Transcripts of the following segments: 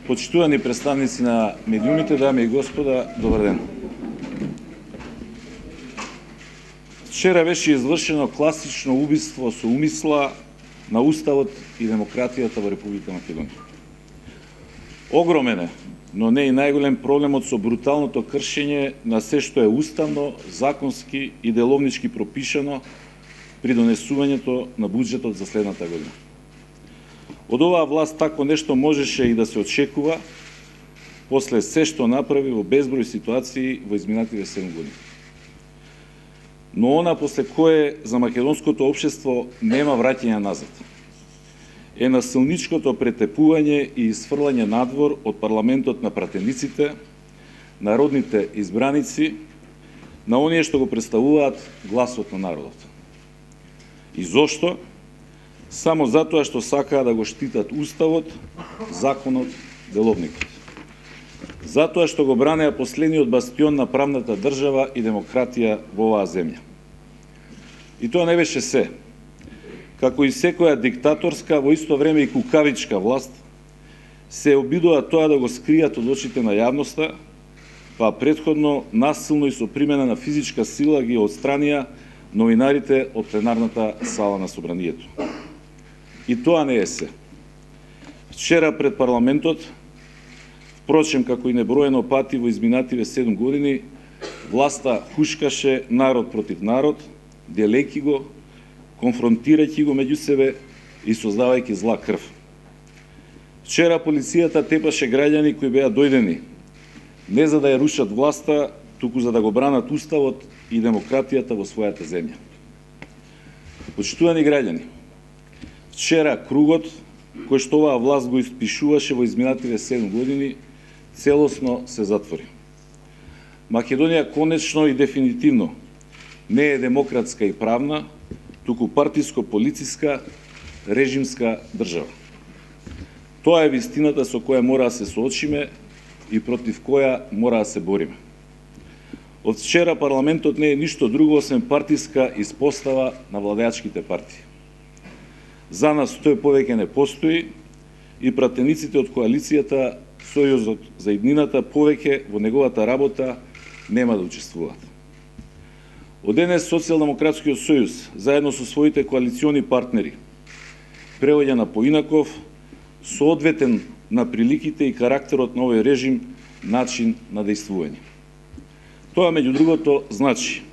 Почитувани представници на медиумите, дами и господа, добар ден. Вчера беше извршено класично убиство со умисла на Уставот и демократијата во Република Македонија. Огромен е, но не и најголем проблемот со бруталното кршење на се што е уставно, законски и деловнички пропишано при донесувањето на буџетот за следната година. Од оваа власт тако нешто можеше и да се очекува после се што направи во безброј ситуации во изминативе 7 години. Но она после кое за македонското општество нема враќање назад е насилничкото претепување и изфрлање надвор од парламентот на пратениците, народните избраници, на оние што го представуваат гласот на народот. И зошто? Само затоа што сакаа да го штитат Уставот, законот, деловникот. Затоа што го бранеа последниот бастион на правната држава и демократија во оваа земја. И тоа не беше се. Како и секоја диктаторска, во исто време и кукавичка власт, се обидува тоа да го скријат од очите на јавноста, па претходно насилно и со примена на физичка сила ги отстранија новинарите од пленарната сала на Собранието. И тоа не е се. Вчера пред парламентот, впрочем како и неброено пати во изминативе 7 години, власта хушкаше народ против народ, делејќи го, конфронтирајќи го меѓу себе и создавајќи зла крв. Вчера полицијата тепаше граѓани кои беа дојдени не за да ја рушат власта, туку за да го бранат Уставот и демократијата во својата земја. Почитувани граѓани, вчера кругот кој што оваа власт го испишуваше во изминативе 7 години целосно се затвори. Македонија конечно и дефинитивно не е демократска и правна, туку партиско-полициска, режимска држава. Тоа е вистината со која мора да се соочиме и против која мора да се бориме. Од вчера парламентот не е ништо друго освен партиска испостава на владеачките партии. За нас тој повеќе не постои и пратениците од коалицијата Сојузот за иднината повеќе во неговата работа нема да учествуваат. Од денес Социјалдемократскиот сојуз, заедно со своите коалициони партнери, преоѓа на поинаков, соодветен на приликите и карактерот на овој режим начин на дејствување. Тоа, меѓу другото, значи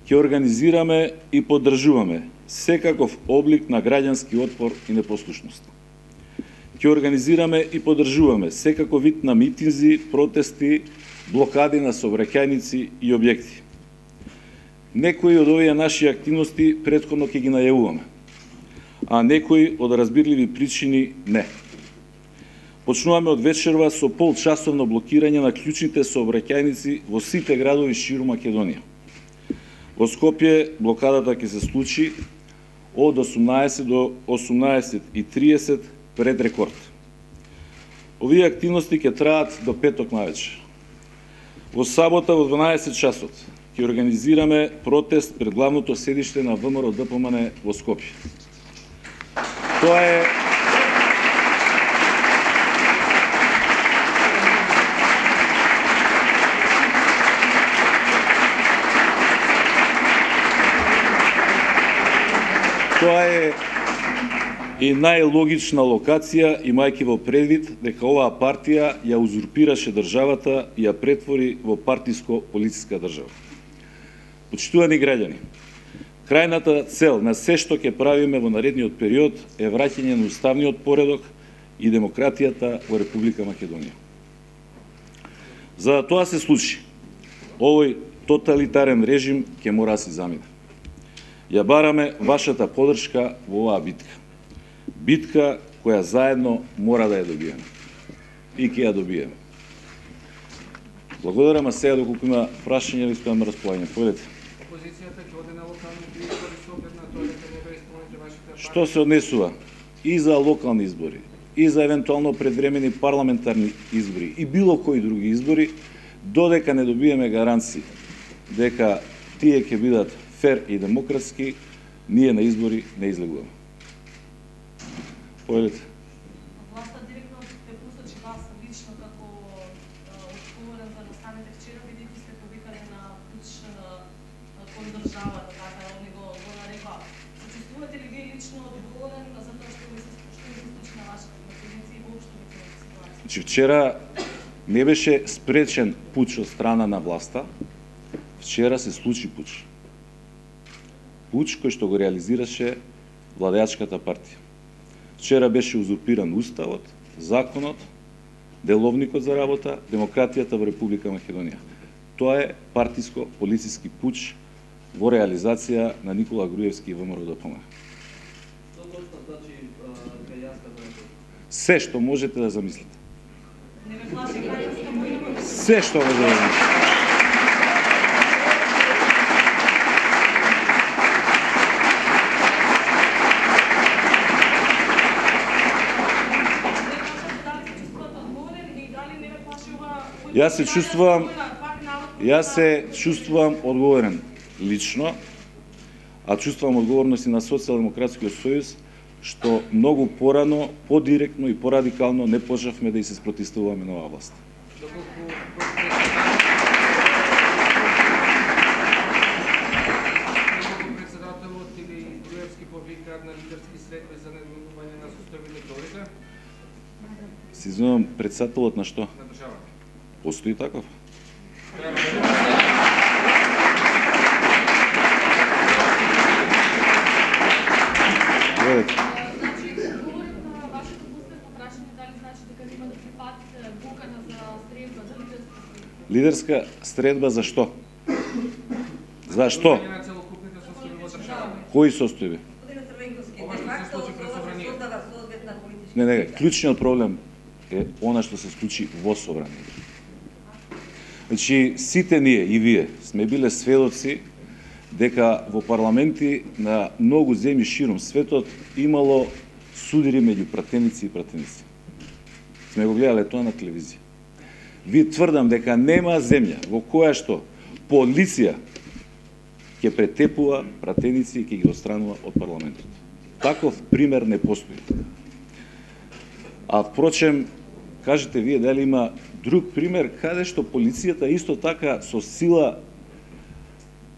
ќе организираме и поддржуваме секаков облик на граѓански отпор и непослушност. Ќе организираме и поддржуваме секаков вид на митинзи, протести, блокади на сообраќајници и објекти. Некои од овие наши активности претходно ќе ги најавуваме, а некои од разбирливи причини не. Почнуваме од вечерва со полчасовно блокирање на клучните сообраќајници во сите градови ширум Македонија. Во Скопје блокадата ќе се случи од 18 до 18:30 пред рекорд. Овие активности ќе траат до петок навечер. Во сабота во 12 часот ќе организираме протест пред главното седиште на ВМРО ДПМН во Скопје. Тоа е и најлогична локација, имајќи во предвид дека оваа партија ја узурпираше државата и ја претвори во партиско-полициска држава. Почитувани граѓани, крајната цел на се што ќе правиме во наредниот период е враќање на уставниот поредок и демократијата во Република Македонија. За да тоа се случи, овој тоталитарен режим ќе мора да се замине. Ја бараме вашата поддршка во оваа битка. Битка која заедно мора да ја добиеме. И ќе ја добиеме. Благодарам, а сега доколку има прашање или стојам на располагање. Поведете. Опозицијата ќе оде на локални избори со оглед на тоа дека не ве исполните вашите Што се однесува и за локални избори, и за евентуално предвремени парламентарни избори и било кои други избори, додека не добиеме гаранции дека тие ќе бидат фер и демократски, ние на избори не излегуваме. Поведете. Власта директно те пуста, че вас лично како одговорен за настаните вчера, бидејќи сте повикале на пуч кон државата, така они го нарекува. Се чувствувате ли вие лично одговорен за тоа што ви се случи на вашата позиција и воопшто во целата ситуација? Значи, вчера не беше спречен пуч од страна на власта, вчера се случи пуч. Пуч кој што го реализираше владеачката партија. Вчера беше узурпиран уставот, законот, деловникот за работа, демократијата во Република Македонија. Тоа е партиско-полициски пуч во реализација на Никола Груевски и ВМРО ДПМН. Се што можете да замислите. Не ме плаши крајинска војна. Се што можете да замислите. Јас се чувствувам одговорен лично, а чувствувам одговорност и на Социјалдемократскиот сојуз, што многу порано, подиректно и порадикално не почнавме да и се спротивставуваме на оваа власт. Председателот или Груевски повикаат на лидерски средби за недоволување на состојбите дојде? Се извинувам, председателот на што? На државата. Постои таков? Значи, говорим на вашето последно прашање, дали значи дека има да се патите букана за стрелба, за лидерска средба? Лидерска средба за што? За што? На целокупните состојби во државата. Кои состојби? Ова што се случи пред собранието. Не, клучниот проблем е она што се случи во собранието. Значи, сите ние и вие сме биле сведоци дека во парламенти на многу земји широм светот имало судири меѓу пратеници и пратеници. Сме го гледале тоа на телевизија. Ви тврдам дека нема земја во која што полиција ќе претепува пратеници и ќе ги отстранува од парламентот. Таков пример не постои. А впрочем, кажете вие дали има друг пример каде што полицијата исто така со сила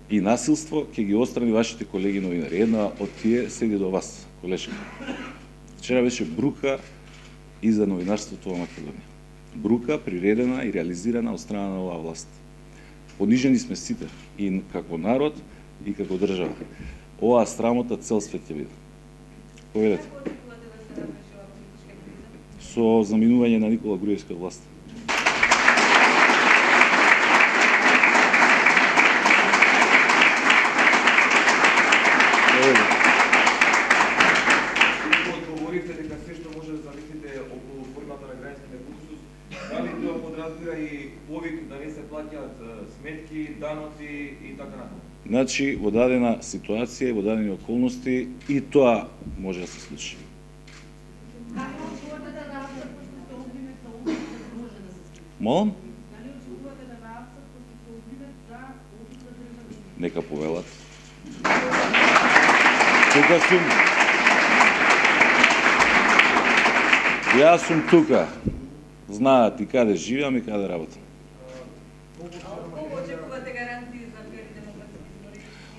и насилство ќе ги отстрани вашите колеги новинари. Една од тие седи до вас, колешка. Вчера беше брука и за новинарството во Македонија. Брука приредена и реализирана од страна на оваа власт. Понижени сме сите, и како народ, и како држава. Оваа срамота цел свет ќе биде. Поверете. Со заминување на Никола Груевски од власт. Одговорите дека се што може да замислите околу формата на границите курсус, дали тоа подразбира и повик да не се плаќаат сметки, даноци и така натаму? Значи, во дадена ситуација и во дадени околности и тоа може да се случи. Молам? Нека повелат. Тука сум. Јас сум тука. Знаат и каде живеам и каде работам.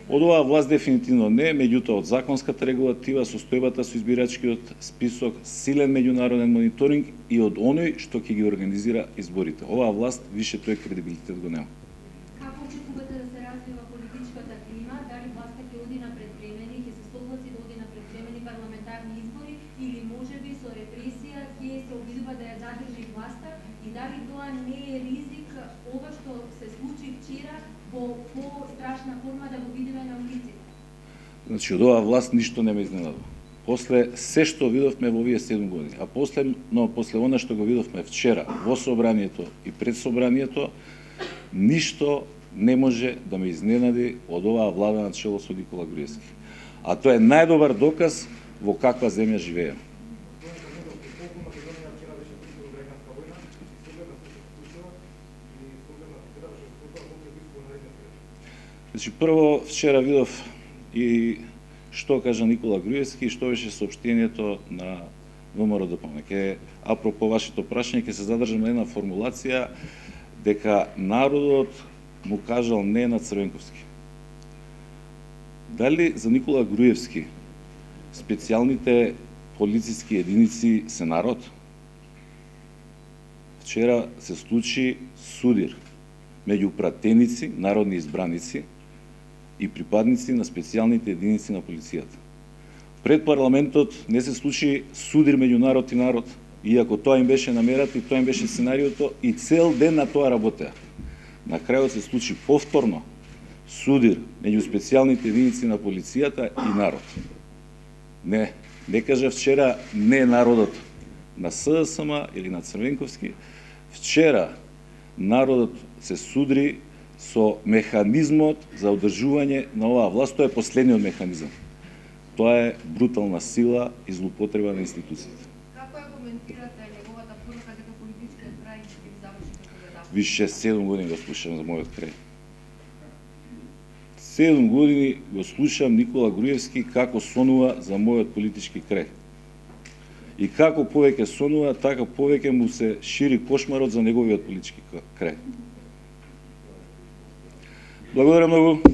Од оваа власт дефинитивно не, меѓутоа од законската регулатива, состојбата со избирачкиот список, силен меѓународен мониторинг и од оној што ќе ги организира изборите. Оваа власт више тој кредибилитет го нема. Како очекувате да се развива политичката клима? Дали власта ќе оди напред времени, ќе се согласи да оди напред времени парламентарни избори или можеби со репресија ќе се обидува да ја задржи власта и дали тоа не е ризик ова што се случи вчера во по-страшна форма да го видиме на улиците? Значи, од оваа власт ништо не ме изненадува. После се што видовме во овие 7 години, а после она што го видовме вчера во собранието и пред собранието, ништо не може да ме изненади од оваа влада на чело со Никола Груевски. А тоа е најдобар доказ во каква земја живееме. Значи, прво, вчера видов и што кажа Никола Груевски и што беше соопштението на ВМРО-ДПМНЕ. Апропо вашето прашање, ќе се задржам на една формулација дека народот му кажал не на Црвенковски. Дали за Никола Груевски специјалните полициски единици се народ? Вчера се случи судир меѓу пратеници, народни избраници и припадници на специјалните единици на полицијата. Пред парламентот не се случи судир меѓу народ и народ, иако тоа им беше намерата и тоа им беше сценариото и цел ден на тоа работеа. На крајот се случи повторно судир меѓу специјалните единици на полицијата и народ. Не кажа вчера не народот на СДСМ или на Црвенковски. Вчера народот се судри со механизмот за одржување на оваа власт. Тоа е последниот механизам. Тоа е брутална сила и злоупотреба на институциите. Како ја коментирате неговата порука дека политичкиот крај ќе ги заврши како го дава? Више 7 години го слушам за мојот крај. 7 години го слушам Никола Груевски како сонува за мојот политички крај. И како повеќе сонува, така повеќе му се шири кошмарот за неговиот политички крај. Благодарам многу.